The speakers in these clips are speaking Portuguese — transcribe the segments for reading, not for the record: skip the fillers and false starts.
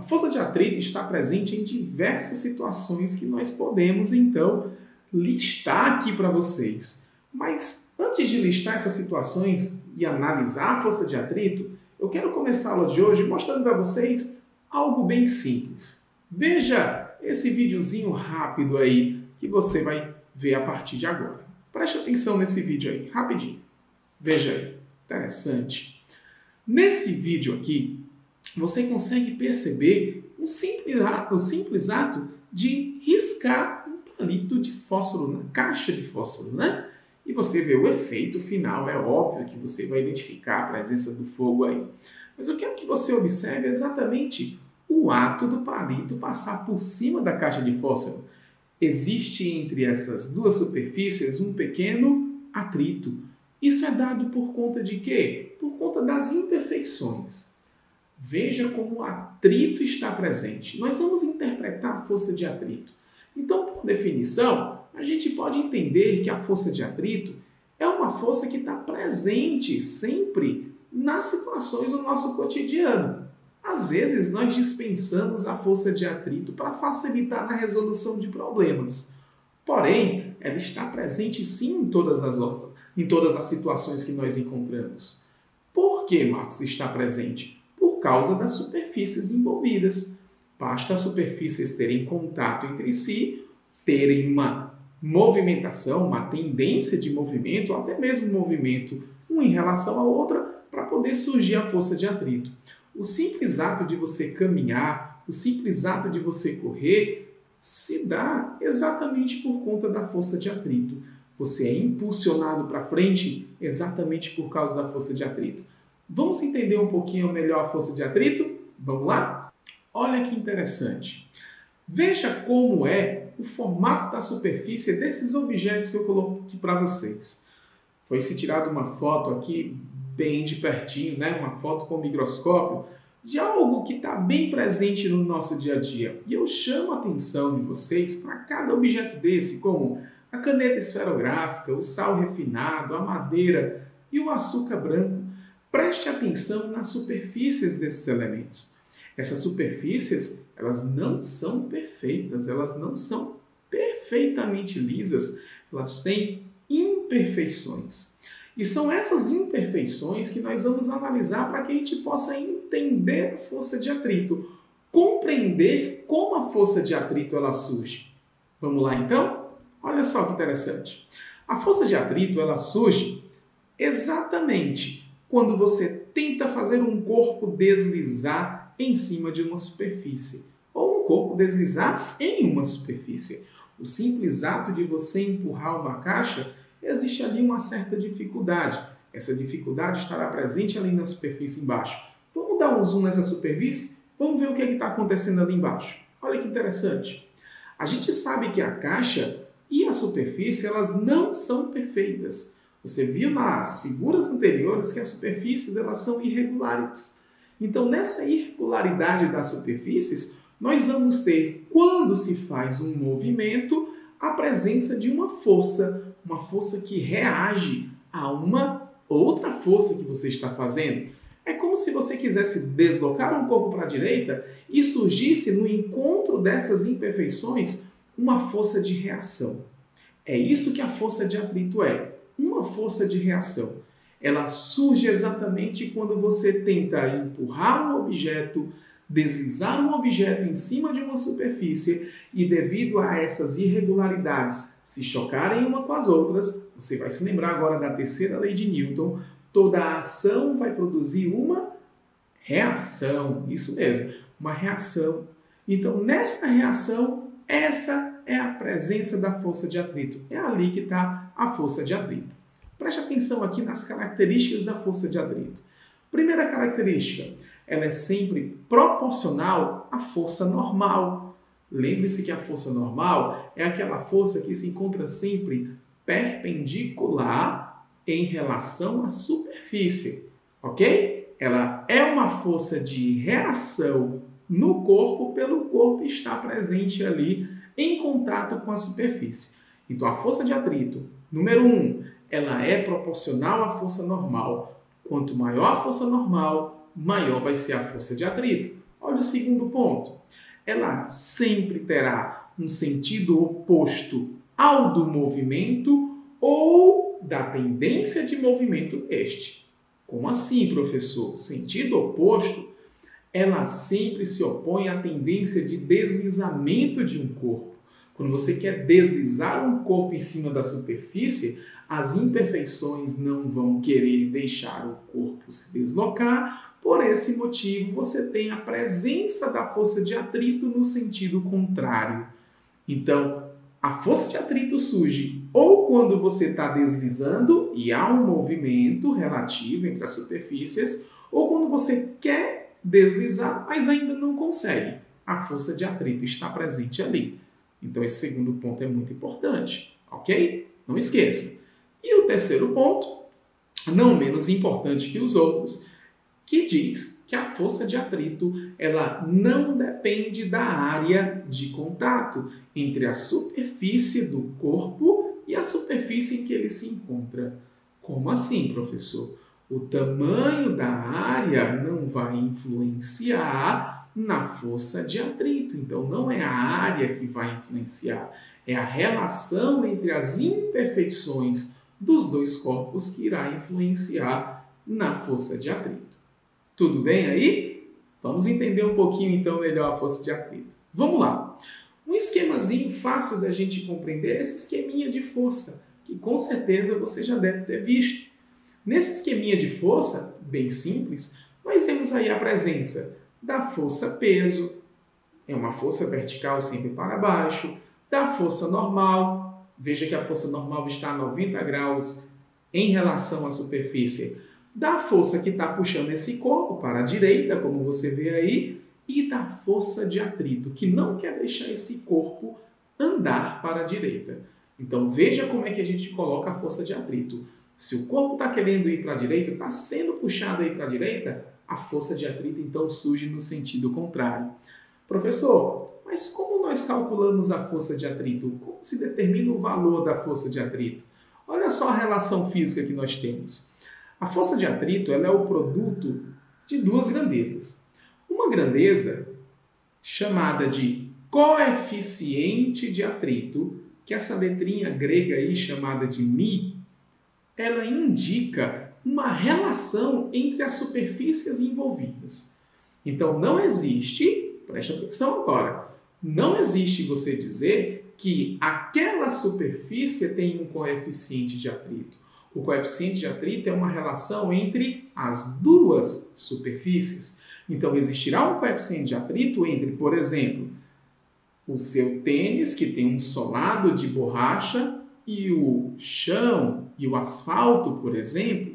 A força de atrito está presente em diversas situações que nós podemos, então, listar aqui para vocês. Mas antes de listar essas situações e analisar a força de atrito, eu quero começar a aula de hoje mostrando para vocês algo bem simples. Veja esse videozinho rápido aí que você vai ver a partir de agora. Preste atenção nesse vídeo aí, rapidinho. Veja aí, interessante. Nesse vídeo aqui, você consegue perceber o simples ato de riscar um palito de fósforo na caixa de fósforo, né? E você vê o efeito final, é óbvio que você vai identificar a presença do fogo aí. Mas eu quero que você observe exatamente o ato do palito passar por cima da caixa de fósforo. Existe entre essas duas superfícies um pequeno atrito. Isso é dado por conta de quê? Por conta das imperfeições. Veja como o atrito está presente. Nós vamos interpretar a força de atrito. Então, por definição, a gente pode entender que a força de atrito é uma força que está presente sempre nas situações do nosso cotidiano. Às vezes, nós dispensamos a força de atrito para facilitar na resolução de problemas. Porém, ela está presente sim em todas as situações que nós encontramos. Por que, Marcos, está presente? Por causa das superfícies envolvidas. Basta as superfícies terem contato entre si, terem uma movimentação, uma tendência de movimento, ou até mesmo movimento uma em relação à outra, para poder surgir a força de atrito. O simples ato de você caminhar, o simples ato de você correr, se dá exatamente por conta da força de atrito. Você é impulsionado para frente exatamente por causa da força de atrito. Vamos entender um pouquinho melhor a força de atrito? Vamos lá? Olha que interessante. Veja como é o formato da superfície desses objetos que eu coloquei aqui para vocês. Foi-se tirada uma foto aqui bem de pertinho, né? Uma foto com microscópio de algo que está bem presente no nosso dia a dia. E eu chamo a atenção de vocês para cada objeto desse, como a caneta esferográfica, o sal refinado, a madeira e o açúcar branco. Preste atenção nas superfícies desses elementos. Essas superfícies, elas não são perfeitas, elas não são perfeitamente lisas, elas têm imperfeições. E são essas imperfeições que nós vamos analisar para que a gente possa entender a força de atrito, compreender como a força de atrito ela surge. Vamos lá então? Olha só que interessante. A força de atrito ela surge exatamente quando você tenta fazer um corpo deslizar em cima de uma superfície, ou um corpo deslizar em uma superfície. O simples ato de você empurrar uma caixa, existe ali uma certa dificuldade. Essa dificuldade estará presente ali na superfície embaixo. Vamos dar um zoom nessa superfície? Vamos ver o que está acontecendo ali embaixo. Olha que interessante. A gente sabe que a caixa e a superfície elas não são perfeitas. Você viu nas figuras anteriores que as superfícies elas são irregulares. Então, nessa irregularidade das superfícies, nós vamos ter, quando se faz um movimento, a presença de uma força que reage a uma outra força que você está fazendo. É como se você quisesse deslocar um corpo para a direita e surgisse no encontro dessas imperfeições uma força de reação. É isso que a força de atrito é. Uma força de reação. Ela surge exatamente quando você tenta empurrar um objeto, deslizar um objeto em cima de uma superfície e devido a essas irregularidades se chocarem uma com as outras, você vai se lembrar agora da terceira lei de Newton, toda ação vai produzir uma reação. Isso mesmo, uma reação. Então, nessa reação, essa é a presença da força de atrito. É ali que está a força de atrito. Preste atenção aqui nas características da força de atrito. Primeira característica, ela é sempre proporcional à força normal. Lembre-se que a força normal é aquela força que se encontra sempre perpendicular em relação à superfície, ok? Ela é uma força de reação no corpo pelo corpo estar presente ali em contato com a superfície. Então, a força de atrito, número 1, ela é proporcional à força normal. Quanto maior a força normal, maior vai ser a força de atrito. Olha o segundo ponto. Ela sempre terá um sentido oposto ao do movimento ou da tendência de movimento deste. Como assim, professor? Sentido oposto? Ela sempre se opõe à tendência de deslizamento de um corpo. Quando você quer deslizar um corpo em cima da superfície, as imperfeições não vão querer deixar o corpo se deslocar. Por esse motivo, você tem a presença da força de atrito no sentido contrário. Então, a força de atrito surge ou quando você está deslizando e há um movimento relativo entre as superfícies, ou quando você quer deslizar, mas ainda não consegue. A força de atrito está presente ali. Então, esse segundo ponto é muito importante, ok? Não esqueça. E o terceiro ponto, não menos importante que os outros, que diz que a força de atrito ela não depende da área de contato entre a superfície do corpo e a superfície em que ele se encontra. Como assim, professor? O tamanho da área não vai influenciar na força de atrito. Então, não é a área que vai influenciar, é a relação entre as imperfeições dos dois corpos que irá influenciar na força de atrito. Tudo bem aí? Vamos entender um pouquinho então melhor a força de atrito. Vamos lá. Um esquemazinho fácil da gente compreender é esse esqueminha de força, que com certeza você já deve ter visto. Nesse esqueminha de força, bem simples, nós temos aí a presença da força-peso, é uma força vertical sempre para baixo, da força normal, veja que a força normal está a 90 graus em relação à superfície, da força que está puxando esse corpo para a direita, como você vê aí, e da força de atrito, que não quer deixar esse corpo andar para a direita. Então, veja como é que a gente coloca a força de atrito. Se o corpo está querendo ir para a direita, está sendo puxado aí para a direita, a força de atrito então surge no sentido contrário. Professor, mas como nós calculamos a força de atrito? Como se determina o valor da força de atrito? Olha só a relação física que nós temos. A força de atrito ela é o produto de duas grandezas. Uma grandeza chamada de coeficiente de atrito, que essa letrinha grega aí chamada de μ, ela indica uma relação entre as superfícies envolvidas. Então, não existe, preste atenção agora, não existe você dizer que aquela superfície tem um coeficiente de atrito. O coeficiente de atrito é uma relação entre as duas superfícies. Então, existirá um coeficiente de atrito entre, por exemplo, o seu tênis, que tem um solado de borracha, e o chão e o asfalto, por exemplo.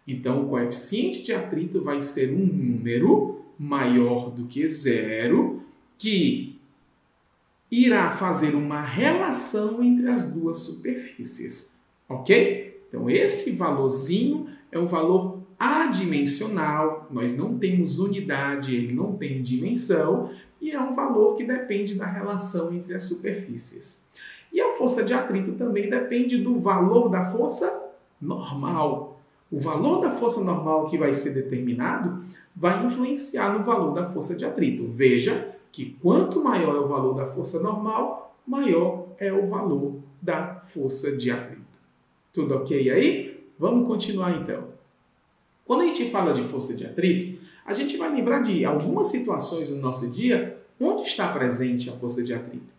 Então, o coeficiente de atrito vai ser um número maior do que zero, que irá fazer uma relação entre as duas superfícies. Ok? Então, esse valorzinho é um valor adimensional, nós não temos unidade, ele não tem dimensão, e é um valor que depende da relação entre as superfícies. E a força de atrito também depende do valor da força normal. O valor da força normal que vai ser determinado vai influenciar no valor da força de atrito. Veja que quanto maior é o valor da força normal, maior é o valor da força de atrito. Tudo ok aí? Vamos continuar então. Quando a gente fala de força de atrito, a gente vai lembrar de algumas situações no nosso dia onde está presente a força de atrito.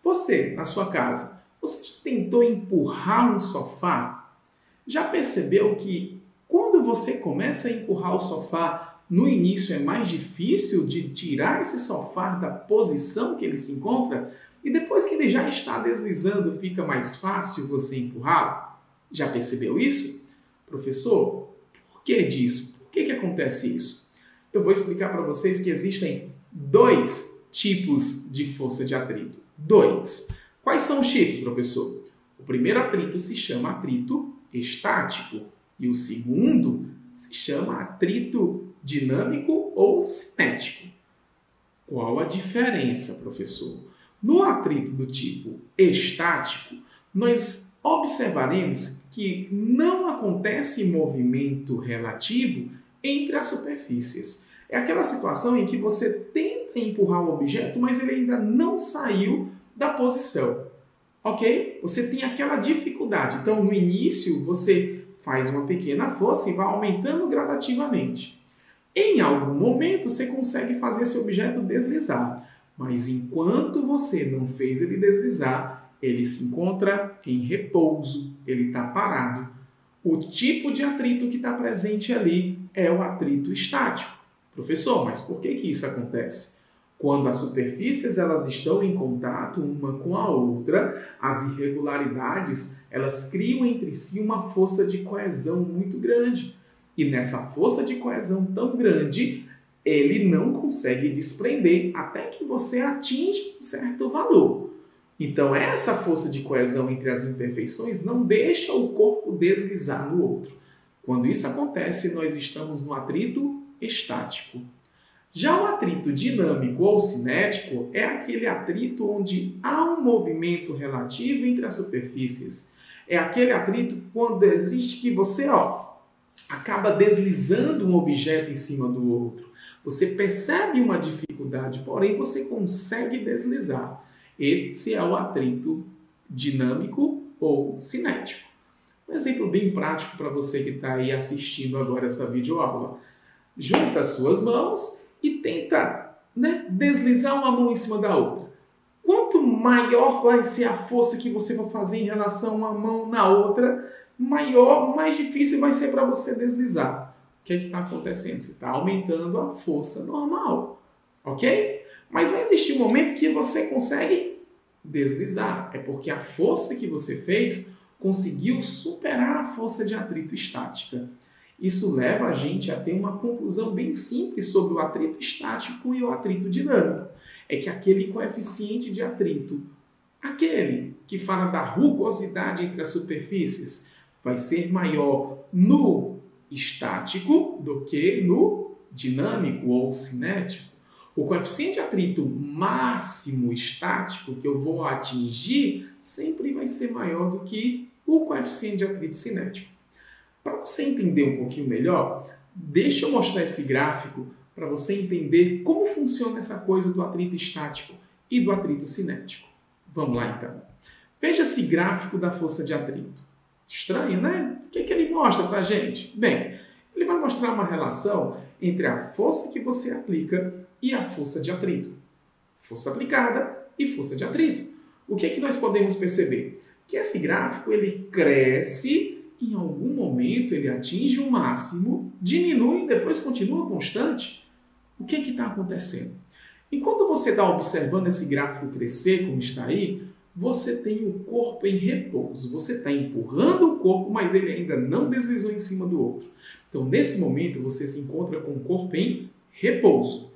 Você, na sua casa, você já tentou empurrar um sofá? Já percebeu que quando você começa a empurrar o sofá, no início é mais difícil de tirar esse sofá da posição que ele se encontra? E depois que ele já está deslizando, fica mais fácil você empurrá-lo? Já percebeu isso? Professor, por que disso? Por que acontece isso? Eu vou explicar para vocês que existem dois tipos de força de atrito. Dois. Quais são os tipos, professor? O primeiro atrito se chama atrito estático e o segundo se chama atrito dinâmico ou cinético. Qual a diferença, professor? No atrito do tipo estático, nós observaremos que não acontece movimento relativo entre as superfícies. É aquela situação em que você tenta tenta empurrar o objeto, mas ele ainda não saiu da posição. Ok? Você tem aquela dificuldade. Então, no início, você faz uma pequena força e vai aumentando gradativamente. Em algum momento, você consegue fazer esse objeto deslizar. Mas enquanto você não fez ele deslizar, ele se encontra em repouso, ele está parado. O tipo de atrito que está presente ali é o atrito estático. Professor, mas por que isso acontece? Quando as superfícies elas estão em contato uma com a outra, as irregularidades elas criam entre si uma força de coesão muito grande. E nessa força de coesão tão grande, ele não consegue desprender até que você atinge um certo valor. Então, essa força de coesão entre as imperfeições não deixa o corpo deslizar no outro. Quando isso acontece, nós estamos no atrito estático. Já o atrito dinâmico ou cinético é aquele atrito onde há um movimento relativo entre as superfícies. É aquele atrito quando existe que você acaba deslizando um objeto em cima do outro. Você percebe uma dificuldade, porém você consegue deslizar. Esse é o atrito dinâmico ou cinético. Um exemplo bem prático para você que está aí assistindo agora essa videoaula. Junta as suas mãos e tenta deslizar uma mão em cima da outra. Quanto maior vai ser a força que você vai fazer em relação a uma mão na outra, mais difícil vai ser para você deslizar. O que está acontecendo? Você está aumentando a força normal, ok? Mas vai existir um momento que você consegue deslizar. É porque a força que você fez conseguiu superar a força de atrito estática. Isso leva a gente a ter uma conclusão bem simples sobre o atrito estático e o atrito dinâmico. É que aquele coeficiente de atrito, aquele que fala da rugosidade entre as superfícies, vai ser maior no estático do que no dinâmico ou cinético. O coeficiente de atrito máximo estático que eu vou atingir sempre vai ser maior do que o coeficiente de atrito cinético. Para você entender um pouquinho melhor, deixa eu mostrar esse gráfico para você entender como funciona essa coisa do atrito estático e do atrito cinético. Vamos lá, então. Veja esse gráfico da força de atrito. Estranho, né? O que ele mostra para a gente? Bem, ele vai mostrar uma relação entre a força que você aplica e a força de atrito. Força aplicada e força de atrito. O que nós podemos perceber? Que esse gráfico ele cresce, em algum momento ele atinge um máximo, diminui e depois continua constante. O que está acontecendo? Enquanto você está observando esse gráfico crescer, como está aí, você tem o corpo em repouso. Você está empurrando o corpo, mas ele ainda não deslizou em cima do outro. Então, nesse momento, você se encontra com o corpo em repouso.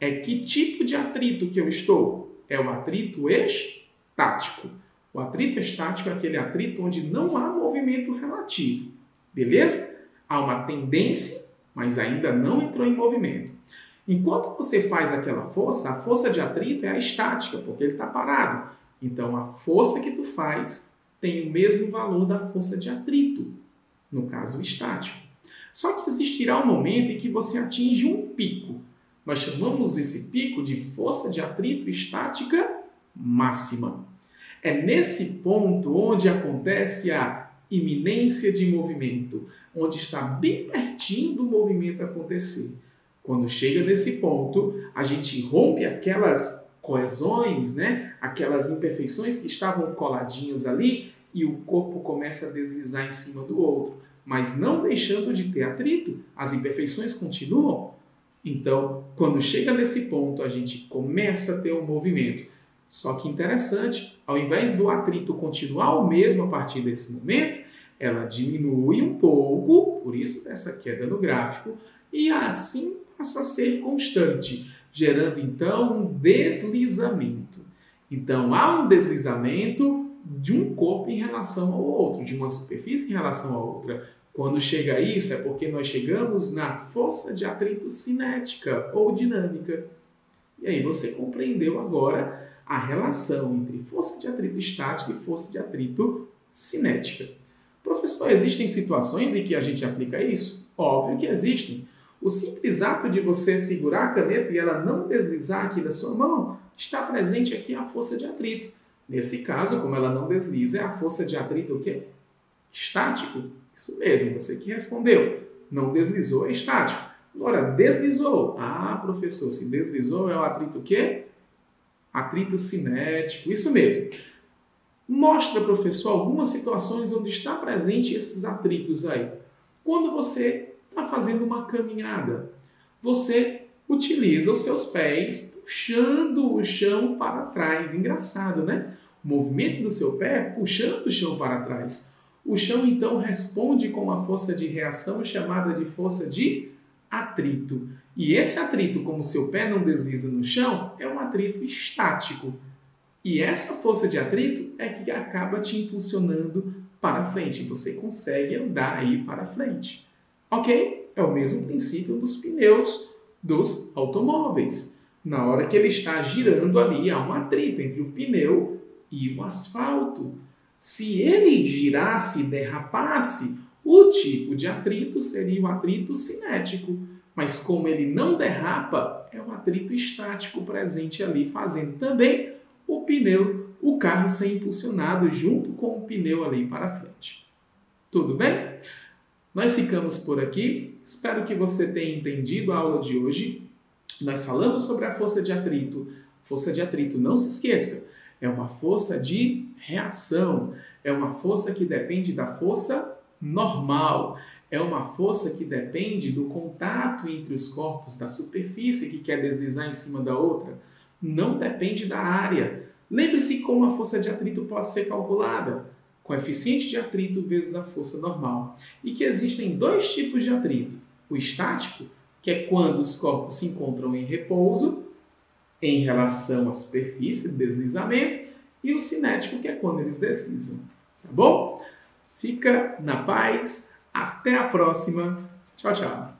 É que tipo de atrito que eu estou? É o atrito estático. O atrito estático é aquele atrito onde não há movimento relativo. Beleza? Há uma tendência, mas ainda não entrou em movimento. Enquanto você faz aquela força, a força de atrito é a estática, porque ele está parado. Então, a força que tu faz tem o mesmo valor da força de atrito, no caso estático. Só que existirá um momento em que você atinge um pico. Nós chamamos esse pico de força de atrito estática máxima. É nesse ponto onde acontece a iminência de movimento, onde está bem pertinho do movimento acontecer. Quando chega nesse ponto, a gente rompe aquelas coesões, aquelas imperfeições que estavam coladinhas ali e o corpo começa a deslizar em cima do outro, mas não deixando de ter atrito, as imperfeições continuam. Então, quando chega nesse ponto, a gente começa a ter um movimento. Só que interessante, ao invés do atrito continuar o mesmo a partir desse momento, ela diminui um pouco, por isso dessa queda no gráfico, e assim passa a ser constante, gerando então um deslizamento. Então há um deslizamento de um corpo em relação ao outro, de uma superfície em relação à outra. Quando chega a isso é porque nós chegamos na força de atrito cinética ou dinâmica. E aí você compreendeu agora a relação entre força de atrito estática e força de atrito cinética. Professor, existem situações em que a gente aplica isso? Óbvio que existem. O simples ato de você segurar a caneta e ela não deslizar aqui da sua mão, está presente aqui a força de atrito. Nesse caso, como ela não desliza, é a força de atrito o quê? Estático. Isso mesmo, você que respondeu. Não deslizou, é estático. Agora, deslizou. Ah, professor, se deslizou é o atrito o quê? Atrito cinético. Isso mesmo. Mostra, professor, algumas situações onde está presente esses atritos aí. Quando você está fazendo uma caminhada, você utiliza os seus pés puxando o chão para trás. Engraçado, né? O movimento do seu pé puxando o chão para trás. O chão, então, responde com uma força de reação chamada de força de atrito. E esse atrito, como o seu pé não desliza no chão, é um atrito estático. E essa força de atrito é que acaba te impulsionando para frente. Você consegue andar aí para frente. Ok? É o mesmo princípio dos pneus dos automóveis. Na hora que ele está girando ali, há um atrito entre o pneu e o asfalto. Se ele girasse e derrapasse, o tipo de atrito seria o atrito cinético. Mas como ele não derrapa, é um atrito estático presente ali, fazendo também o carro ser impulsionado junto com o pneu ali para frente. Tudo bem? Nós ficamos por aqui. Espero que você tenha entendido a aula de hoje. Nós falamos sobre a força de atrito. Força de atrito, não se esqueça, é uma força de reação. É uma força que depende da força normal. É uma força que depende do contato entre os corpos, da superfície que quer deslizar em cima da outra. Não depende da área. Lembre-se como a força de atrito pode ser calculada. Coeficiente de atrito vezes a força normal. E que existem dois tipos de atrito. O estático, que é quando os corpos se encontram em repouso, em relação à superfície de deslizamento, e o cinético, que é quando eles deslizam. Tá bom? Fica na paz. Até a próxima. Tchau, tchau.